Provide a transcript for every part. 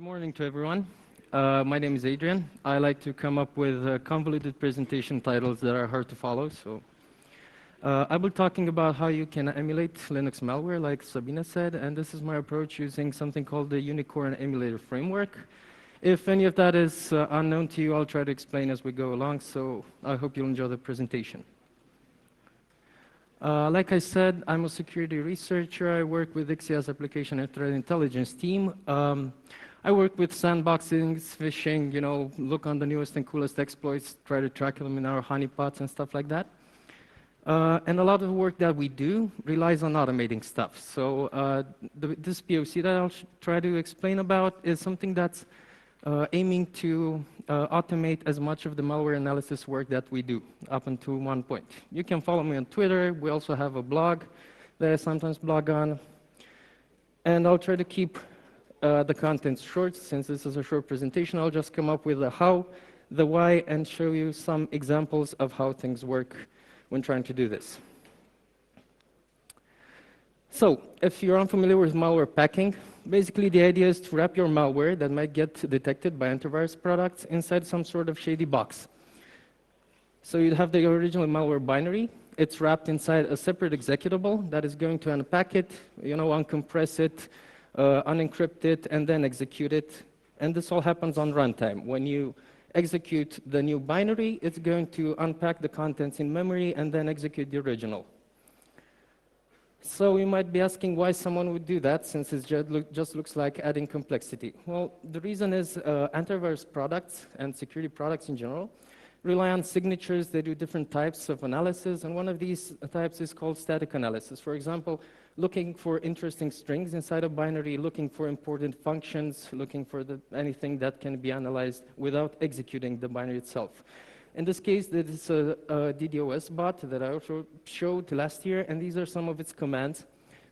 morning to everyone. My name is Adrian. I like to come up with convoluted presentation titles that are hard to follow. I'll be talking about how you can emulate Linux malware, like Sabina said, and this is my approach using something called the Unicorn Emulator Framework. If any of that is unknown to you, I'll try to explain as we go along, so I hope you'll enjoy the presentation. Like I said, I'm a security researcher. I work with Ixia's application and threat intelligence team. I work with sandboxing, phishing, look on the newest and coolest exploits, try to track them in our honeypots and stuff like that. And a lot of the work that we do relies on automating stuff. So this POC that I'll try to explain about is something that's aiming to automate as much of the malware analysis work that we do, up until one point. You can follow me on Twitter. We also have a blog that I sometimes blog on. And I'll try to keep the content short. Since this is a short presentation, I'll just come up with the how, the why, and show you some examples of how things work when trying to do this. So, if you're unfamiliar with malware packing, basically the idea is to wrap your malware that might get detected by antivirus products inside some sort of shady box. So you'd have the original malware binary. It's wrapped inside a separate executable that is going to unpack it, uncompress it, unencrypt it, and then execute it. And this all happens on runtime. When you execute the new binary, it's going to unpack the contents in memory and then execute the original. So you might be asking why someone would do that, since it just looks like adding complexity. Well, the reason is antivirus products and security products in general rely on signatures. They do different types of analysis, and one of these types is called static analysis. For example, looking for interesting strings inside a binary, looking for important functions, looking for anything that can be analyzed without executing the binary itself. In this case, this is a DDoS bot that I also showed last year, and these are some of its commands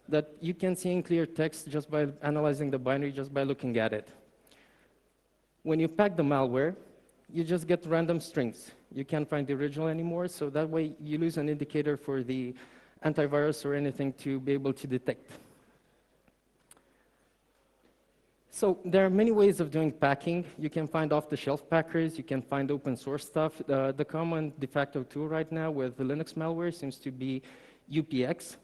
that you can see in clear text just by analyzing the binary, just by looking at it. When you pack the malware, you just get random strings. You can't find the original anymore, so that way you lose an indicator for the antivirus or anything to be able to detect. So there are many ways of doing packing. You can find off-the-shelf packers. You can find open source stuff. The common de facto tool right now with the Linux malware seems to be UPX.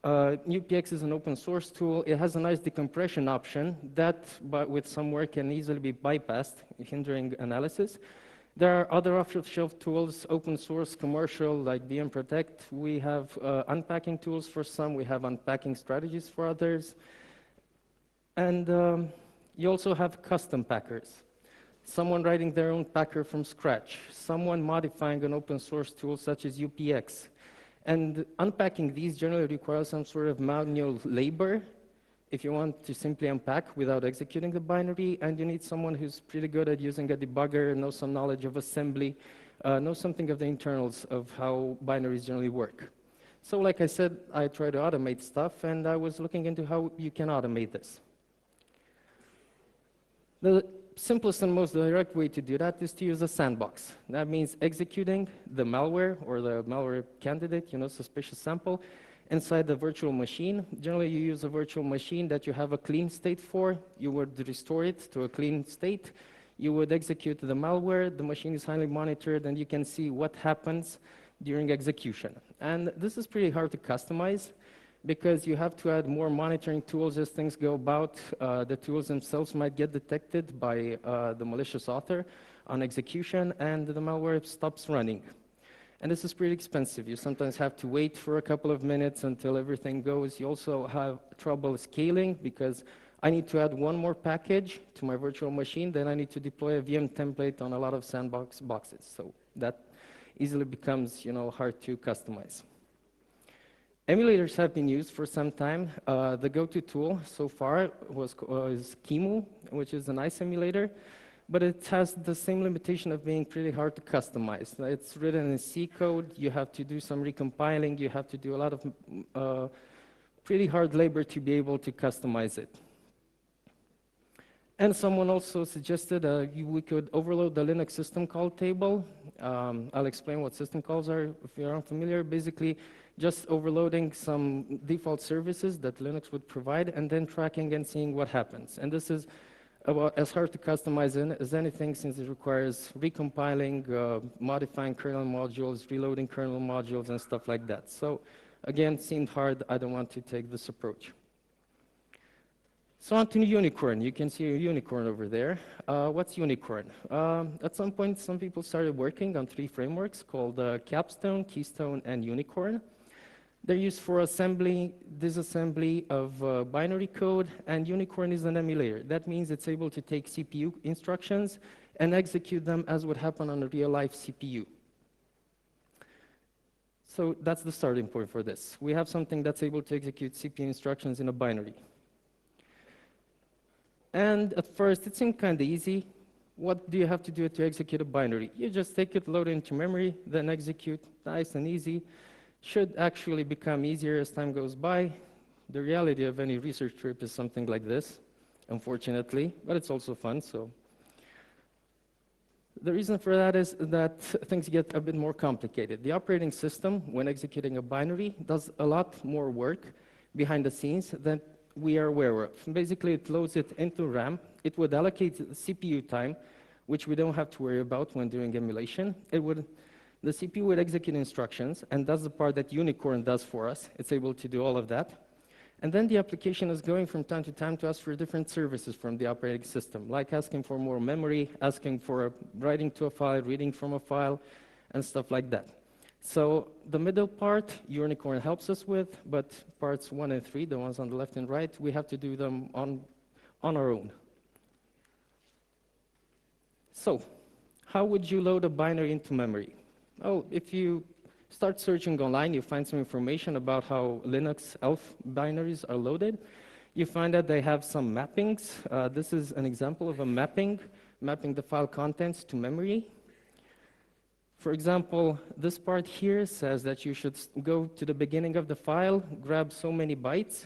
UPX is an open source tool. It has a nice decompression option that, but with some work, can easily be bypassed, hindering analysis. There are other off-the-shelf tools, open source, commercial, like VM Protect. We have unpacking tools for some. We have unpacking strategies for others. And you also have custom packers. Someone writing their own packer from scratch. Someone modifying an open source tool such as UPX. And unpacking these generally requires some sort of manual labor if you want to simply unpack without executing the binary, and you need someone who's pretty good at using a debugger, knows some knowledge of assembly, knows something of the internals of how binaries generally work. So like I said, I try to automate stuff, and I was looking into how you can automate this. The simplest and most direct way to do that is to use a sandbox. That means executing the malware or the malware candidate, suspicious sample, inside the virtual machine. Generally, you use a virtual machine that you have a clean state for. You would restore it to a clean state. You would execute the malware. The machine is highly monitored, and you can see what happens during execution. And this is pretty hard to customize, because you have to add more monitoring tools as things go about. The tools themselves might get detected by the malicious author on execution, and the malware stops running. And this is pretty expensive. You sometimes have to wait for a couple of minutes until everything goes. You also have trouble scaling, because I need to add one more package to my virtual machine, then I need to deploy a VM template on a lot of sandbox boxes. So that easily becomes hard to customize. Emulators have been used for some time. The go-to tool so far is Kimu, which is a nice emulator, but it has the same limitation of being pretty hard to customize. It's written in C code. You have to do some recompiling. You have to do a lot of pretty hard labor to be able to customize it. And someone also suggested we could overload the Linux system call table. I'll explain what system calls are if you're unfamiliar. Basically, just overloading some default services that Linux would provide and then tracking and seeing what happens. And this is about as hard to customize as anything, since it requires recompiling, modifying kernel modules, reloading kernel modules, and stuff like that. So again, seemed hard. I don't want to take this approach. So on to Unicorn. You can see a unicorn over there. What's Unicorn? At some point, some people started working on 3 frameworks called Capstone, Keystone, and Unicorn. They're used for assembly, disassembly of binary code, and Unicorn is an emulator. That means it's able to take CPU instructions and execute them as would happen on a real-life CPU. So that's the starting point for this. We have something that's able to execute CPU instructions in a binary. And at first, it seemed kind of easy. What do you have to do to execute a binary? You just take it, load it into memory, then execute. Nice and easy. Should actually become easier as time goes by. The reality of any research trip is something like this, unfortunately, but it's also fun. So the reason for that is that things get a bit more complicated. The operating system, when executing a binary, does a lot more work behind the scenes than we are aware of. Basically, it loads it into RAM. It would allocate CPU time, which we don't have to worry about when doing emulation. The CPU would execute instructions, and that's the part that Unicorn does for us. It's able to do all of that. And then the application is going from time to time to ask for different services from the operating system, like asking for more memory, asking for writing to a file, reading from a file, and stuff like that. So the middle part, Unicorn helps us with, but parts 1 and 3, the ones on the left and right, we have to do them on our own. So how would you load a binary into memory? Oh, if you start searching online, you find some information about how Linux ELF binaries are loaded. You find that they have some mappings. This is an example of a mapping the file contents to memory. For example, this part here says that you should go to the beginning of the file, grab so many bytes,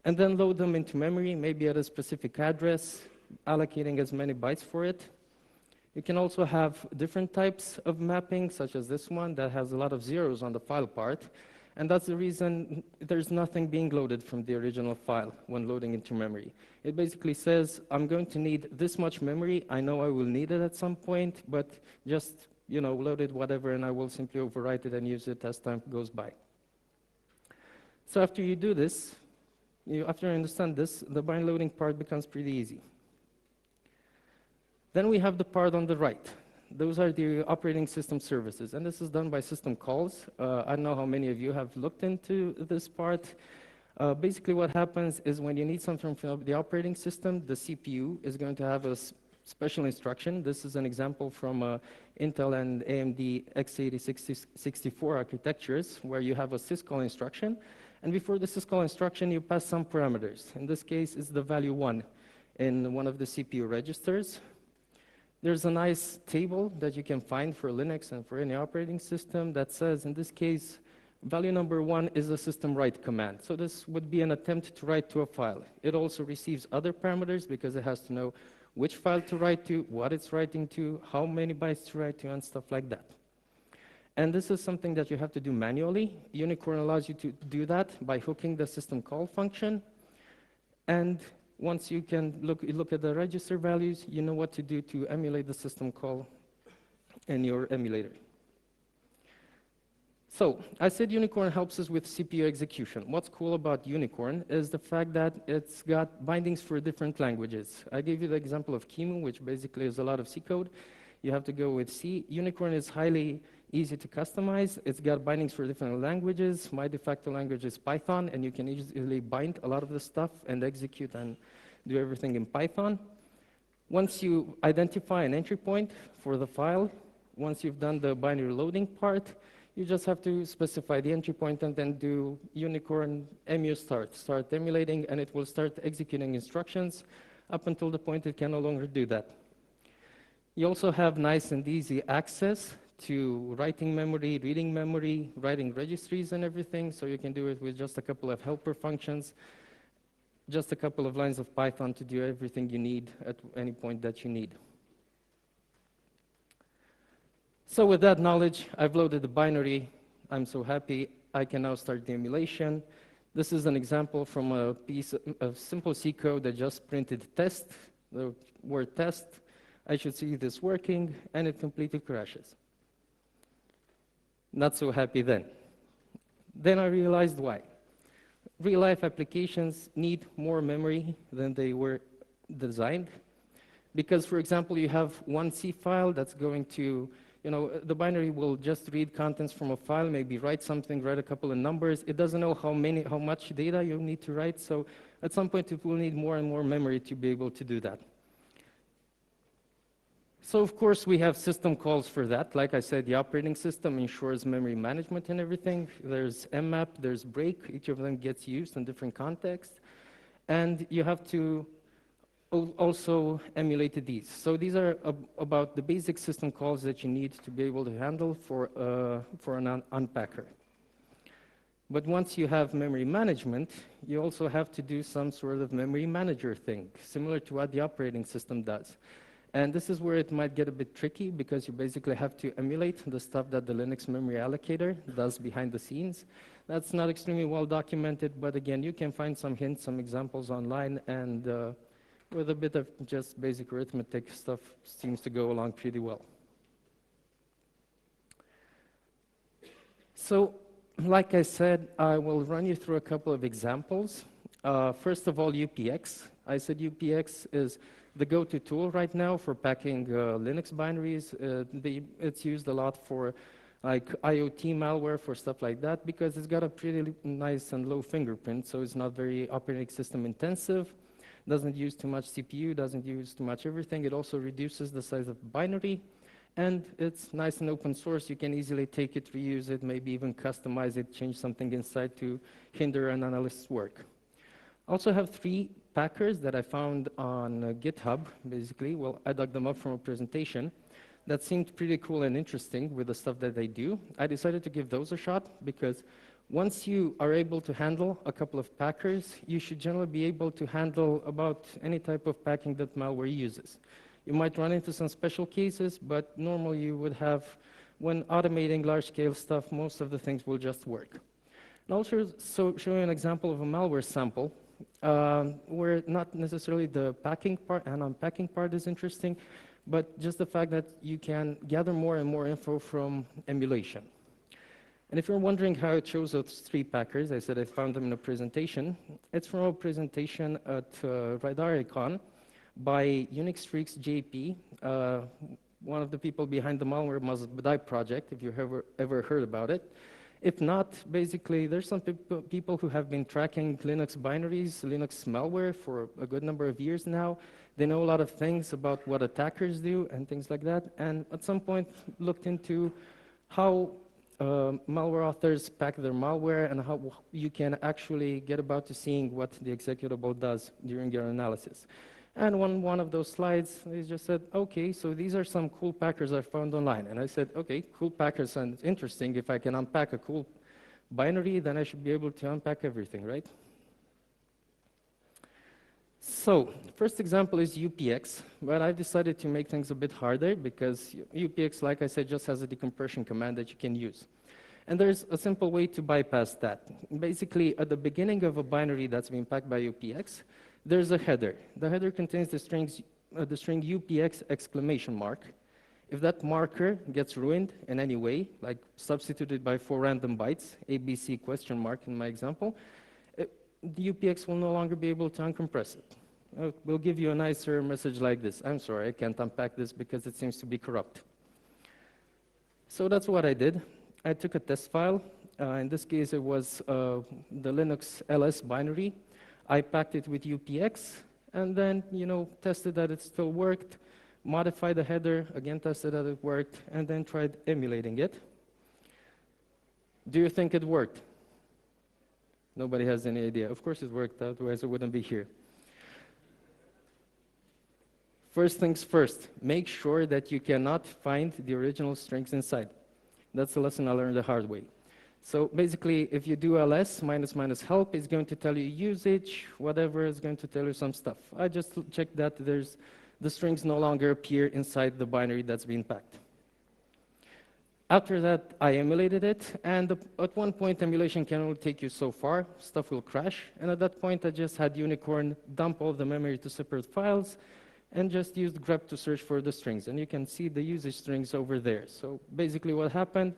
and then load them into memory, maybe at a specific address, allocating as many bytes for it. You can also have different types of mapping, such as this one that has a lot of zeros on the file part. And that's the reason there's nothing being loaded from the original file when loading into memory. It basically says, I'm going to need this much memory. I know I will need it at some point, but just load it whatever, and I will simply overwrite it and use it as time goes by. So after you do this, after you understand this, the binary loading part becomes pretty easy. Then we have the part on the right. Those are the operating system services, and this is done by system calls. I don't know how many of you have looked into this part. Basically what happens is when you need something from the operating system, the CPU is going to have a special instruction. This is an example from Intel and AMD x86-64 architectures, where you have a syscall instruction. And before the syscall instruction, you pass some parameters. In this case, it's the value 1 in one of the CPU registers. There's a nice table that you can find for Linux and for any operating system that says, in this case, value number 1 is a system write command. So this would be an attempt to write to a file. It also receives other parameters because it has to know which file to write to, what it's writing to, how many bytes to write to, and stuff like that. And this is something that you have to do manually. Unicorn allows you to do that by hooking the system call function. And once you can look at the register values, you know what to do to emulate the system call in your emulator. So I said Unicorn helps us with CPU execution. What's cool about Unicorn is the fact that it's got bindings for different languages. I gave you the example of QEMU, which basically is a lot of C code. You have to go with C. Unicorn is highly easy to customize. It's got bindings for different languages. My de facto language is Python, and you can easily bind a lot of the stuff and execute and do everything in Python. Once you identify an entry point for the file, once you've done the binary loading part, you just have to specify the entry point and then do Unicorn emu start emulating, and it will start executing instructions up until the point it can no longer do that. You also have nice and easy access to writing memory, reading memory, writing registries and everything, so you can do it with just a couple of helper functions, just a couple of lines of Python to do everything you need at any point that you need. So with that knowledge, I've loaded the binary. I'm so happy I can now start the emulation. This is an example from a piece of simple C code that just printed test. the word test. I should see this working, and it completely crashes. Not so happy then. Then I realized why. Real-life applications need more memory than they were designed. Because, for example, you have one C file that's going to, the binary will just read contents from a file, maybe write something, write a couple of numbers. It doesn't know how much data you need to write. So at some point, it will need more and more memory to be able to do that. So of course, we have system calls for that. Like I said, the operating system ensures memory management and everything. There's mmap, there's break. Each of them gets used in different contexts. And you have to also emulate these. So these are about the basic system calls that you need to be able to handle for an unpacker. But once you have memory management, you also have to do some sort of memory manager thing, similar to what the operating system does. And this is where it might get a bit tricky, because you basically have to emulate the stuff that the Linux memory allocator does behind the scenes. That's not extremely well documented, but again, you can find some hints, some examples online, and with a bit of just basic arithmetic stuff seems to go along pretty well. So, like I said, I will run you through a couple of examples. First of all, UPX. I said UPX is the go-to tool right now for packing Linux binaries. It's used a lot for like IoT malware, for stuff like that, because it's got a pretty nice and low fingerprint, so it's not very operating system intensive, doesn't use too much CPU, doesn't use too much everything. It also reduces the size of binary, and it's nice and open source. You can easily take it, reuse it, maybe even customize it, change something inside to hinder an analyst's work. I also have 3 packers that I found on GitHub, basically. Well, I dug them up from a presentation that seemed pretty cool and interesting with the stuff that they do. I decided to give those a shot, because once you are able to handle a couple of packers, you should generally be able to handle about any type of packing that malware uses. You might run into some special cases, but normally you would have, when automating large-scale stuff, most of the things will just work. And also show you an example of a malware sample, where not necessarily the packing part and unpacking part is interesting, but just the fact that you can gather more and more info from emulation. And if you're wondering how I chose those 3 packers, I said I found them in a presentation. It's from a presentation at RadarIcon by Unix Freaks JP, one of the people behind the Malware Must Die project, if you've ever heard about it. If not, basically, there's some people who have been tracking Linux binaries, Linux malware for a good number of years now. They know a lot of things about what attackers do and things like that, and at some point looked into how malware authors pack their malware and how you can actually get about to seeing what the executable does during your analysis. And on one of those slides, they just said, okay, so these are some cool packers I found online. And I said, okay, cool packers sound interesting. If I can unpack a cool binary, then I should be able to unpack everything, right? So, first example is UPX, but I've decided to make things a bit harder, because UPX, like I said, just has a decompression command that you can use. And there's a simple way to bypass that. Basically, at the beginning of a binary that's been packed by UPX, there's a header. The header contains the string UPX exclamation mark. If that marker gets ruined in any way, like substituted by 4 random bytes, ABC question mark in my example, the UPX will no longer be able to uncompress it. We'll give you a nicer message like this. I'm sorry, I can't unpack this because it seems to be corrupt. So that's what I did. I took a test file. In this case, it was the Linux ls binary. I packed it with UPX, and then, tested that it still worked, modified the header, again tested that it worked, and then tried emulating it. Do you think it worked? Nobody has any idea. Of course it worked, otherwise I wouldn't be here. First things first, make sure that you cannot find the original strings inside. That's a lesson I learned the hard way. So basically, if you do ls ---- help, it's going to tell you usage, whatever, it's going to tell you some stuff. I just checked that the strings no longer appear inside the binary that's been packed. After that, I emulated it, and at one point, emulation can only take you so far. Stuff will crash, and at that point, I just had Unicorn dump all the memory to separate files, and just used grep to search for the strings. And you can see the usage strings over there. So basically what happened,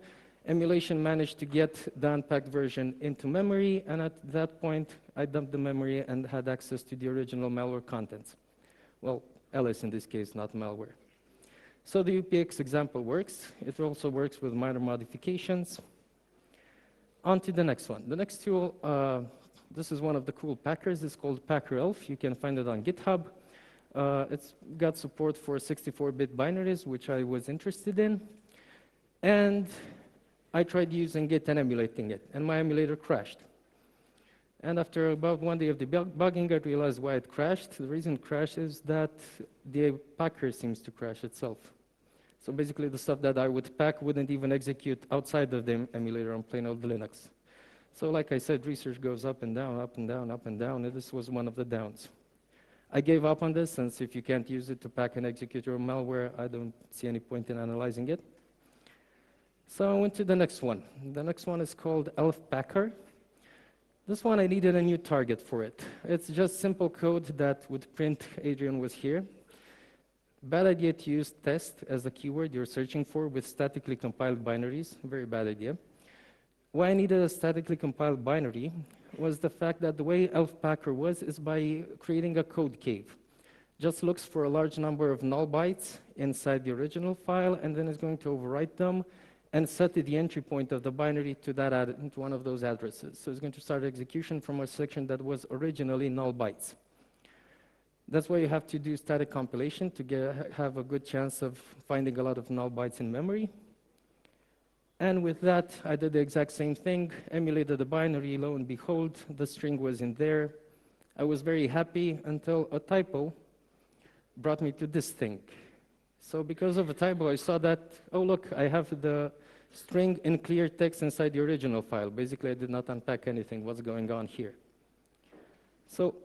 emulation managed to get the unpacked version into memory, and at that point, I dumped the memory and had access to the original malware contents. Well, LS in this case, not malware. So the UPX example works. It also works with minor modifications. On to the next one. The next tool, this is one of the cool packers. It's called Packer Elf. You can find it on GitHub. It's got support for 64-bit binaries, which I was interested in. And I tried using it and emulating it, and my emulator crashed. And after about 1 day of debugging, I realized why it crashed. The reason it crashed is that the packer seems to crash itself. So basically, the stuff that I would pack wouldn't even execute outside of the emulator on plain old Linux. So like I said, research goes up and down, up and down, up and down, and this was one of the downs. I gave up on this, since if you can't use it to pack and execute your malware, I don't see any point in analyzing it. So I went to the next one. The next one is called Elf Packer. This one, I needed a new target for it. It's just simple code that would print Adrian was here. Bad idea to use test as the keyword you're searching for with statically compiled binaries. Very bad idea. Why I needed a statically compiled binary was the fact that the way Elf Packer was is by creating a code cave. Just looks for a large number of null bytes inside the original file, and then is going to overwrite them and set the entry point of the binary to to one of those addresses. So it's going to start execution from a section that was originally null bytes. That's why you have to do static compilation to have a good chance of finding a lot of null bytes in memory. And with that, I did the exact same thing, emulated the binary, lo and behold, the string was in there. I was very happy until a typo brought me to this thing. So because of a typo, I saw that, oh look, I have the string in clear text inside the original file. Basically, I did not unpack anything. What's going on here? So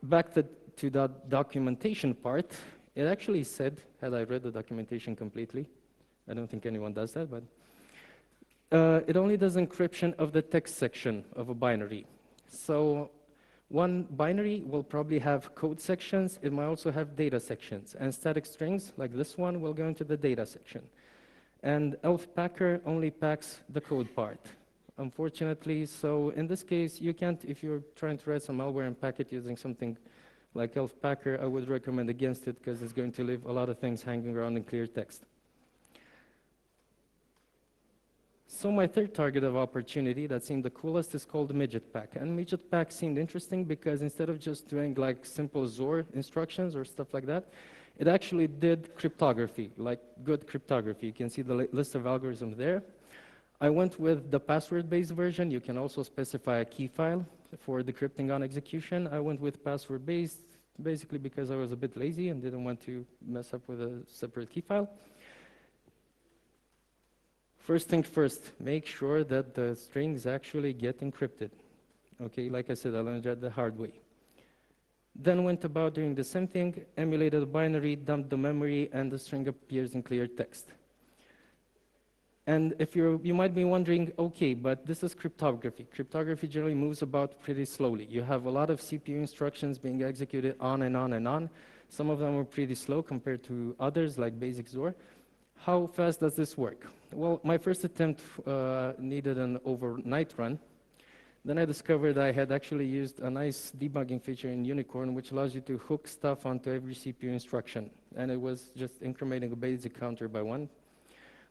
back to the documentation part, it actually said, had I read the documentation completely, I don't think anyone does that, but it only does encryption of the text section of a binary. So one binary will probably have code sections. It might also have data sections. And static strings, like this one, will go into the data section. And Elf Packer only packs the code part, unfortunately. So in this case, you can't, if you're trying to write some malware and pack it using something like Elf Packer, I would recommend against it because it's going to leave a lot of things hanging around in clear text. So my third target of opportunity that seemed the coolest is called Midget Pack. And Midget Pack seemed interesting because instead of just doing like simple XOR instructions or stuff like that, it actually did cryptography, like good cryptography. You can see the list of algorithms there. I went with the password-based version. You can also specify a key file for decrypting on execution. I went with password-based, basically because I was a bit lazy and didn't want to mess up with a separate key file. First thing first, make sure that the strings actually get encrypted. Okay, like I said, I learned that the hard way. Then went about doing the same thing, emulated a binary, dumped the memory, and the string appears in clear text. And if you might be wondering, okay, but this is cryptography. Cryptography generally moves about pretty slowly. You have a lot of CPU instructions being executed on and on and on. Some of them are pretty slow compared to others, like basic XOR. How fast does this work? Well, my first attempt needed an overnight run. Then I discovered I had actually used a nice debugging feature in Unicorn, which allows you to hook stuff onto every CPU instruction. And it was just incrementing a basic counter by one.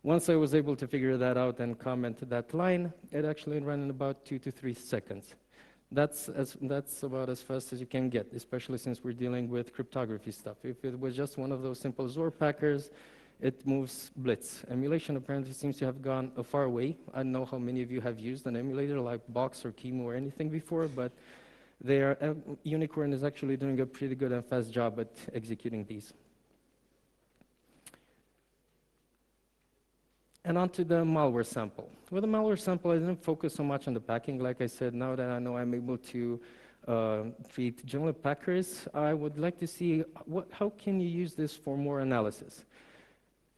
Once I was able to figure that out and comment that line, it actually ran in about 2 to 3 seconds. That's about as fast as you can get, especially since we're dealing with cryptography stuff. If it was just one of those simple XOR packers, it moves blitz. Emulation apparently seems to have gone a far way. I don't know how many of you have used an emulator like Box or Chemo or anything before, but Unicorn is actually doing a pretty good and fast job at executing these. And on to the malware sample. With the malware sample, I didn't focus so much on the packing. Like I said, now that I know I'm able to treat general packers, I would like to see how can you use this for more analysis.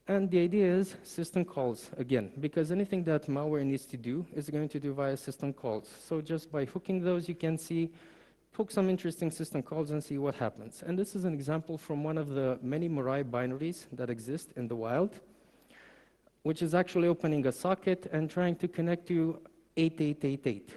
And the idea is system calls, again, because anything that malware needs to do is going to do via system calls. So just by hooking those, you can see poke some interesting system calls and see what happens. And this is an example from one of the many Mirai binaries that exist in the wild, which is actually opening a socket and trying to connect to 8888.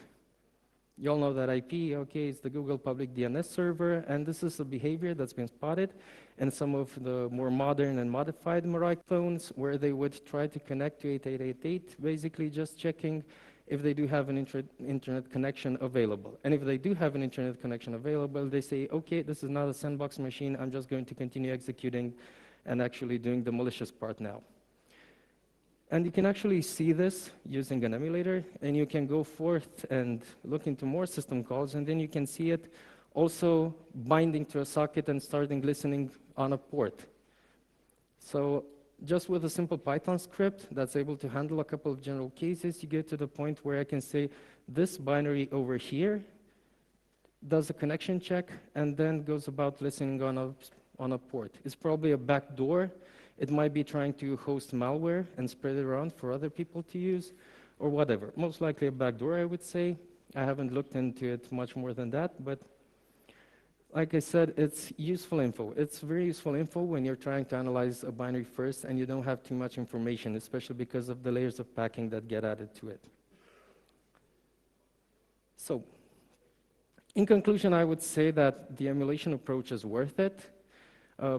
You all know that IP, okay, it's the Google public DNS server, and this is a behavior that's been spotted in some of the more modern and modified Mirai clones, where they would try to connect to 8888, basically just checking if they do have an internet connection available. And if they do have an internet connection available, they say, okay, this is not a sandbox machine, I'm just going to continue executing and actually doing the malicious part now. And you can actually see this using an emulator, and you can go forth and look into more system calls, and then you can see it also binding to a socket and starting listening on a port. So just with a simple Python script that's able to handle a couple of general cases, you get to the point where I can say this binary over here does a connection check and then goes about listening on a port. It's probably a backdoor. It might be trying to host malware and spread it around for other people to use or whatever. Most likely a backdoor, I would say. I haven't looked into it much more than that, but like I said, it's useful info. It's very useful info when you're trying to analyze a binary first and you don't have too much information, especially because of the layers of packing that get added to it. So, in conclusion, I would say that the emulation approach is worth it.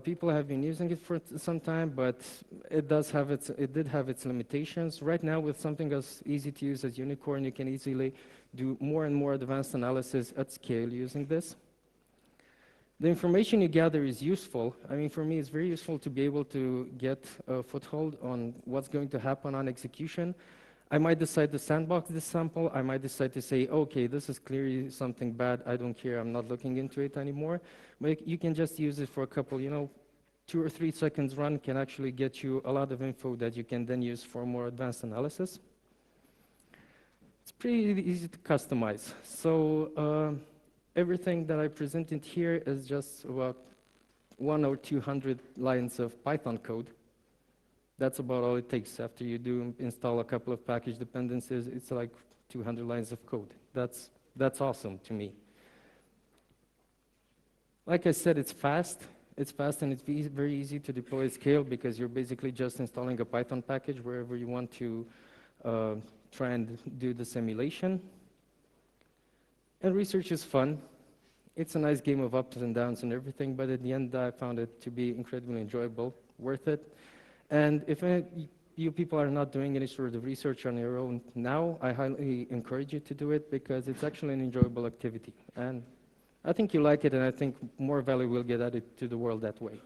People have been using it for some time, but it did have its limitations. Right now, with something as easy to use as Unicorn, you can easily do more and more advanced analysis at scale using this. The information you gather is useful. I mean, for me, it's very useful to be able to get a foothold on what's going to happen on execution. I might decide to sandbox this sample. I might decide to say, okay, this is clearly something bad. I don't care. I'm not looking into it anymore. But you can just use it for a couple, 2 or 3 seconds run can actually get you a lot of info that you can then use for more advanced analysis. It's pretty easy to customize. So everything that I presented here is just about 100 or 200 lines of Python code. That's about all it takes. After you do install a couple of package dependencies, it's like 200 lines of code. That's awesome to me. Like I said, it's fast. It's fast and it's very easy to deploy at scale because you're basically just installing a Python package wherever you want to try and do the simulation. And research is fun. It's a nice game of ups and downs and everything, but at the end, I found it to be incredibly enjoyable, worth it. And if you people are not doing any sort of research on your own now, I highly encourage you to do it because it's actually an enjoyable activity. And I think you like it, and I think more value will get added to the world that way.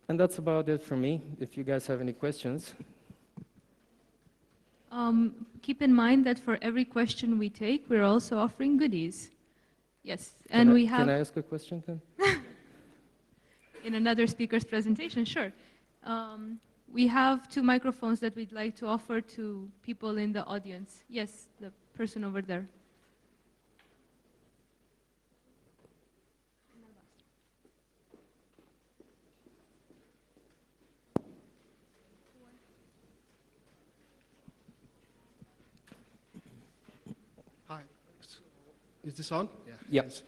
And that's about it for me. If you guys have any questions. Keep in mind that for every question we take, we're also offering goodies. Yes, and we have... Can I ask a question then? In another speaker's presentation, sure. We have 2 microphones that we'd like to offer to people in the audience. Yes, the person over there. Hi. Is this on? Yeah. Yes.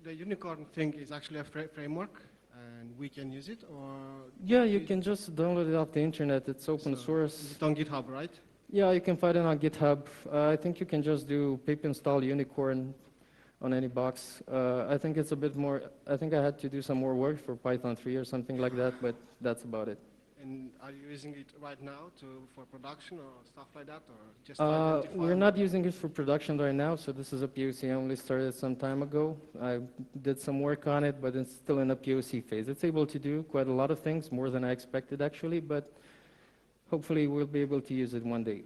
The Unicorn thing is actually a framework, and we can use it, or? Yeah, you can just download it off the internet. It's open source. It's on GitHub, right? Yeah, you can find it on GitHub. I think you can just do pip install Unicorn on any box. I think it's a bit more, I think I had to do some more work for Python 3 or something like that, but that's about it. And are you using it right now for production or stuff like that, or just we're not using it for production right now, so this is a POC. I only started some time ago. I did some work on it, but it's still in a POC phase. It's able to do quite a lot of things, more than I expected actually, but hopefully we'll be able to use it one day.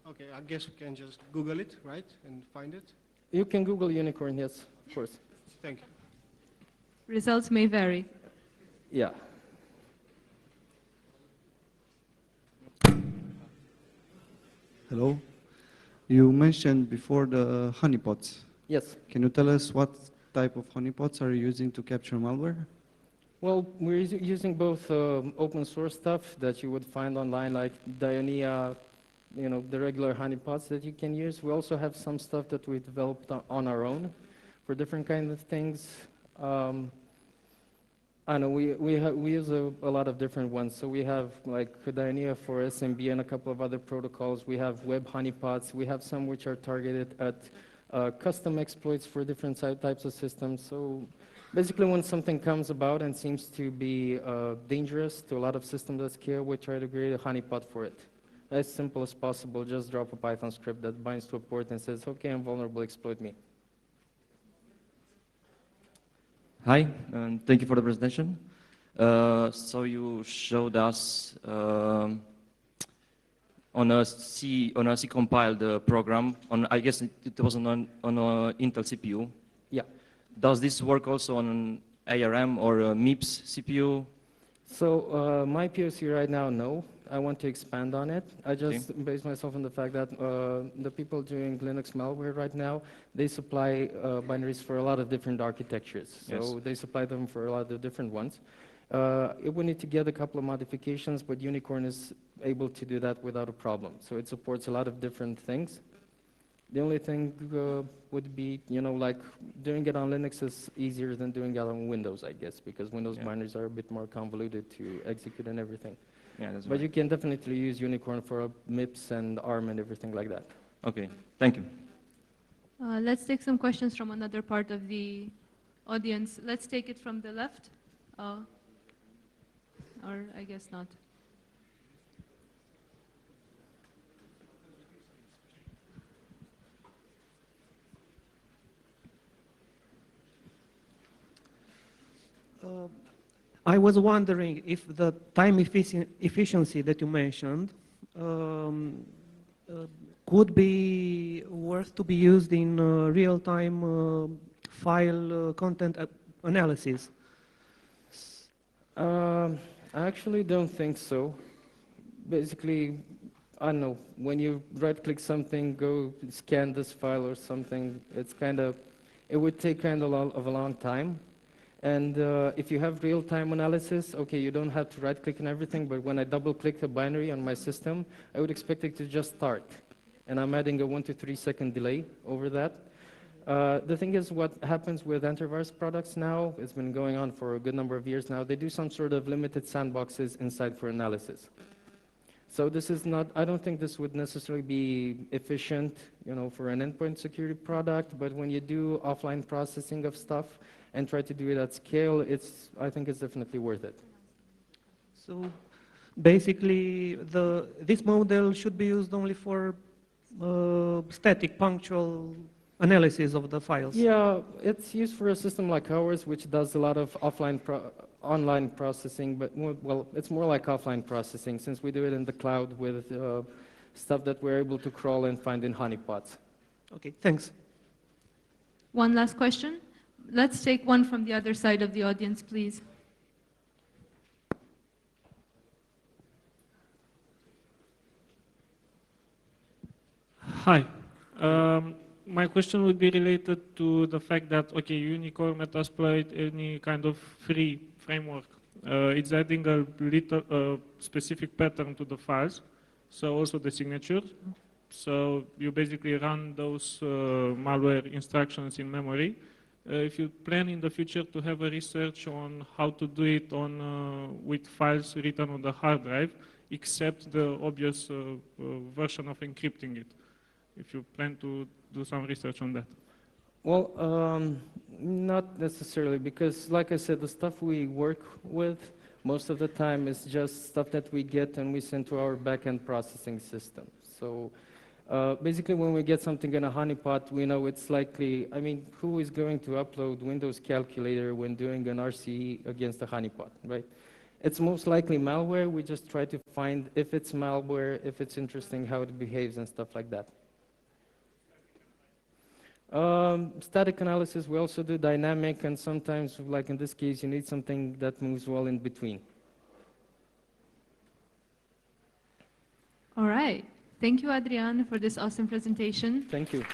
Okay, I guess we can just Google it, right, and find it? You can Google Unicorn, yes, of course. Thank you. Results may vary. Yeah. Hello. You mentioned before the honeypots. Yes. Can you tell us what type of honeypots are you using to capture malware? Well, we're using both open source stuff that you would find online, like Diania the regular honeypots that you can use. We also have some stuff that we developed on our own for different kinds of things. I know we use a lot of different ones. So we have like Kudania for SMB and a couple of other protocols. We have web honeypots. We have some which are targeted at custom exploits for different types of systems. So basically, when something comes about and seems to be dangerous to a lot of systems at scale, we try to create a honeypot for it. As simple as possible, just drop a Python script that binds to a port and says, okay, I'm vulnerable, exploit me. Hi, and thank you for the presentation. So you showed us on a C compiled program on, I guess it was on an Intel CPU. Yeah. Does this work also on an ARM or a MIPS CPU? So my POC right now, no. I want to expand on it. I just base myself on the fact that the people doing Linux malware right now, they supply binaries for a lot of different architectures. So Yes. they supply them for a lot of different ones. It would need to get a couple of modifications, but Unicorn is able to do that without a problem. So it supports a lot of different things. The only thing would be, like doing it on Linux is easier than doing it on Windows, I guess, because Windows binaries are a bit more convoluted to execute and everything. Yeah, that's But right. you can definitely use Unicorn for MIPS and ARM and everything like that. Okay, thank you. Let's take some questions from another part of the audience. Let's take it from the left. Or I guess not. I was wondering if the time efficiency that you mentioned could be worth to be used in real-time file content analysis. I actually don't think so. Basically, I don't know, when you right-click something, go scan this file or something, it would take kind of a long time. And if you have real-time analysis, okay, you don't have to right-click and everything, but when I double-click the binary on my system, I would expect it to just start. And I'm adding a 1 to 3 second delay over that. The thing is, what happens with antivirus products now, it's been going on for a good number of years now, they do some sort of limited sandboxes inside for analysis. So this is not, I don't think this would necessarily be efficient, for an endpoint security product, but when you do offline processing of stuff and try to do it at scale, I think it's definitely worth it. So basically, this model should be used only for static, punctual analysis of the files. Yeah, it's used for a system like ours, which does a lot of online processing, but it's more like offline processing, since we do it in the cloud with stuff that we're able to crawl and find in honeypots. Okay, thanks. One last question. Let's take one from the other side of the audience, please. Hi. My question would be related to the fact that, okay, Unicorn Metasploit, any kind of free framework, it's adding a little specific pattern to the files, so also the signatures. So you basically run those malware instructions in memory. If you plan in the future to have a research on how to do it with files written on the hard drive, except the obvious version of encrypting it, if you plan to do some research on that. Well, not necessarily, because like I said, the stuff we work with most of the time is just stuff that we get and we send to our backend processing system. So basically, when we get something in a honeypot, we know it's likely, who is going to upload Windows Calculator when doing an RCE against a honeypot, right? It's most likely malware. We just try to find if it's malware, if it's interesting, how it behaves and stuff like that. Static analysis, we also do dynamic, and sometimes, like in this case, you need something that moves well in between. All right. Thank you, Adrian, for this awesome presentation. Thank you.